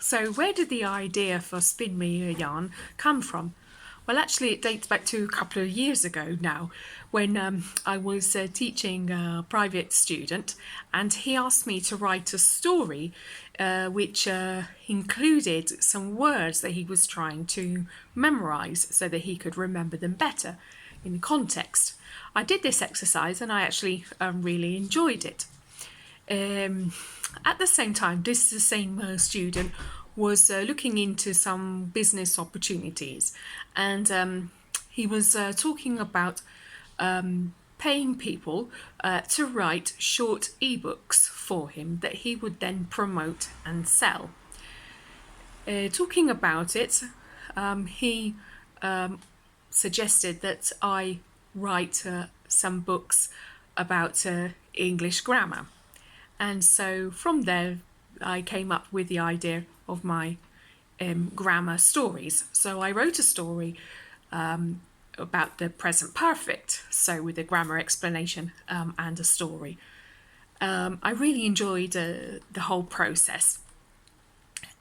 So where did the idea for Spin Me a Yarn come from? Well, actually, it dates back to a couple of years ago now, when I was teaching a private student, and he asked me to write a story which included some words that he was trying to memorize so that he could remember them better in context. I did this exercise and I actually really enjoyed it. At the same time, this same student was looking into some business opportunities, and he was talking about paying people to write short ebooks for him that he would then promote and sell. Talking about it, he suggested that I write some books about English grammar. And so from there, I came up with the idea of my grammar stories. So I wrote a story about the present perfect, so with a grammar explanation and a story. I really enjoyed the whole process.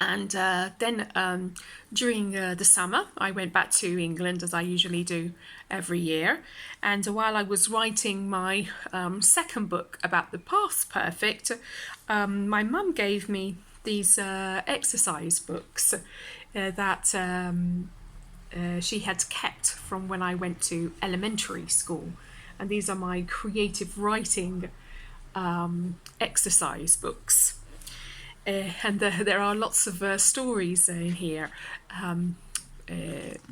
And then during the summer, I went back to England, as I usually do every year. And while I was writing my second book about the past perfect, my mum gave me these exercise books that she had kept from when I went to elementary school. And these are my creative writing exercise books. And there are lots of stories in here.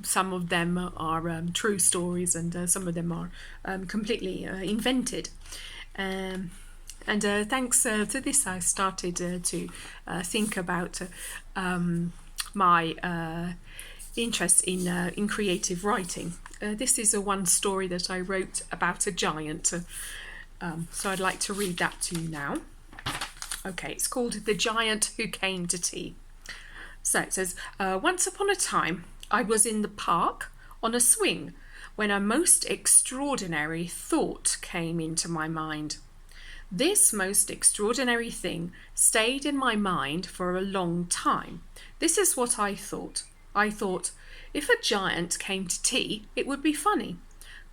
Some of them are true stories, and some of them are completely invented. And thanks to this, I started to think about my interest in creative writing. This is one story that I wrote about a giant, so I'd like to read that to you now. Okay, it's called The Giant Who Came to Tea. So it says, once upon a time, I was in the park on a swing when a most extraordinary thought came into my mind. This most extraordinary thing stayed in my mind for a long time. This is what I thought. I thought, if a giant came to tea, it would be funny.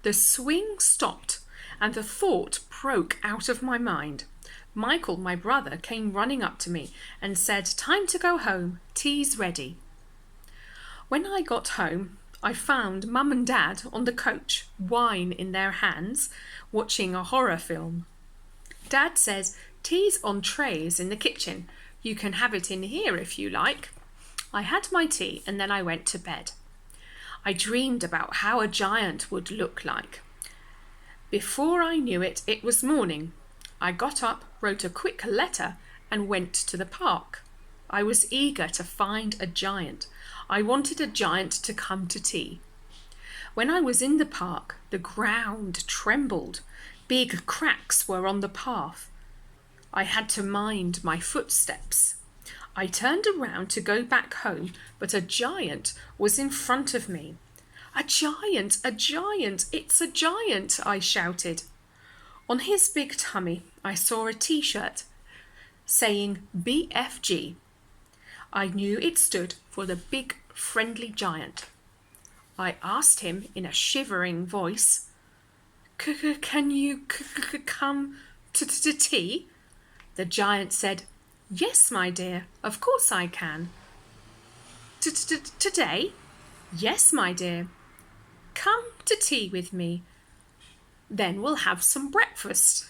The swing stopped, and the thought broke out of my mind. Michael, my brother, came running up to me and said, "Time to go home. Tea's ready." When I got home, I found Mum and Dad on the coach, wine in their hands, watching a horror film. Dad says, "Tea's on trays in the kitchen. You can have it in here if you like." I had my tea and then I went to bed. I dreamed about how a giant would look like. Before I knew it, it was morning. I got up, wrote a quick letter, and went to the park. I was eager to find a giant. I wanted a giant to come to tea. When I was in the park, the ground trembled. Big cracks were on the path. I had to mind my footsteps. I turned around to go back home, but a giant was in front of me. "A giant! A giant! It's a giant!" I shouted. On his big tummy, I saw a T-shirt saying BFG. I knew it stood for the Big Friendly Giant. I asked him in a shivering voice, "Can you come to tea?" The giant said, "Yes, my dear, of course I can." Today?" "Yes, my dear." "Come to tea with me. Then we'll have some breakfast."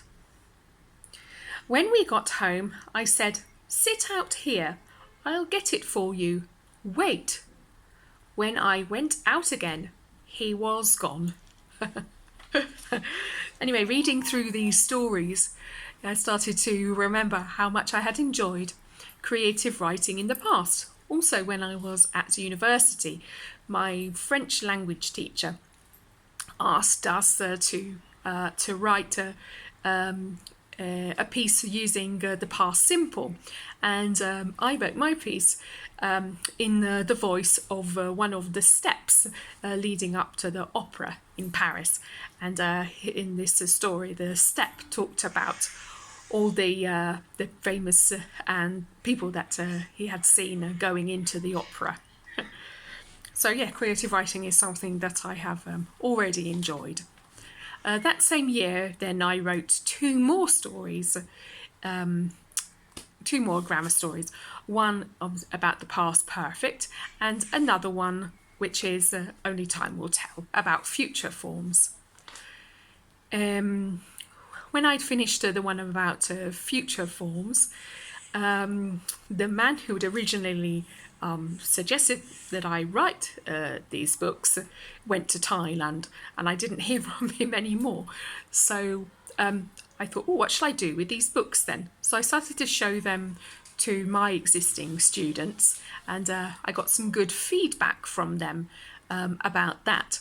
When we got home, I said, "Sit out here. I'll get it for you. Wait." When I went out again, he was gone. Anyway, reading through these stories, I started to remember how much I had enjoyed creative writing in the past. Also, when I was at university, my French language teacher asked us to write a piece using the past simple, and I wrote my piece in the voice of one of the steps leading up to the opera in Paris. And in this story, the step talked about all the famous and people that he had seen going into the opera. So yeah, creative writing is something that I have already enjoyed. That same year, then I wrote two more stories, two more grammar stories. One about the past perfect, and another one which is Only Time Will Tell, about future forms. When I'd finished the one about future forms, the man who had originally suggested that I write these books went to Thailand, and I didn't hear from him anymore. So I thought, oh, what shall I do with these books then? So I started to show them to my existing students, and I got some good feedback from them about that.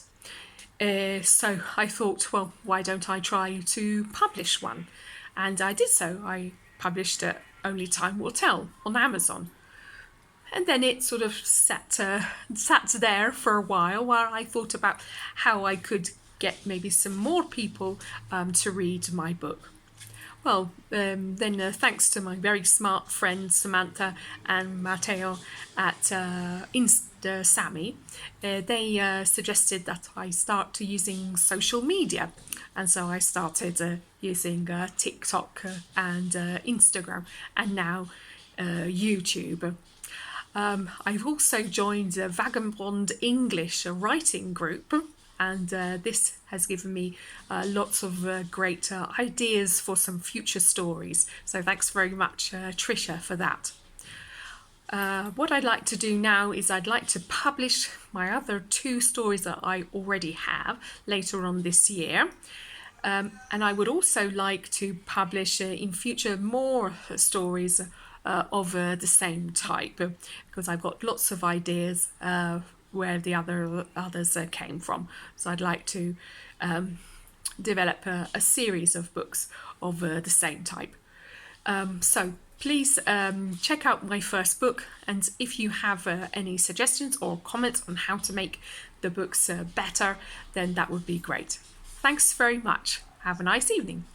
So I thought, well, why don't I try to publish one? And I did so. I published Only Time Will Tell on Amazon. And then it sort of sat there for a while I thought about how I could get maybe some more people to read my book. Well, then thanks to my very smart friends Samantha and Matteo at Sammy, they suggested that I start using social media. And so I started using TikTok and Instagram, and now YouTube. I've also joined a Vagabond English writing group, and this has given me lots of great ideas for some future stories. So thanks very much, Tricia, for that. What I'd like to do now is I'd like to publish my other two stories that I already have later on this year. And I would also like to publish in future more stories of the same type, because I've got lots of ideas where the others came from. So I'd like to develop a series of books of the same type. So please check out my first book, and if you have any suggestions or comments on how to make the books better, then that would be great. Thanks very much. Have a nice evening.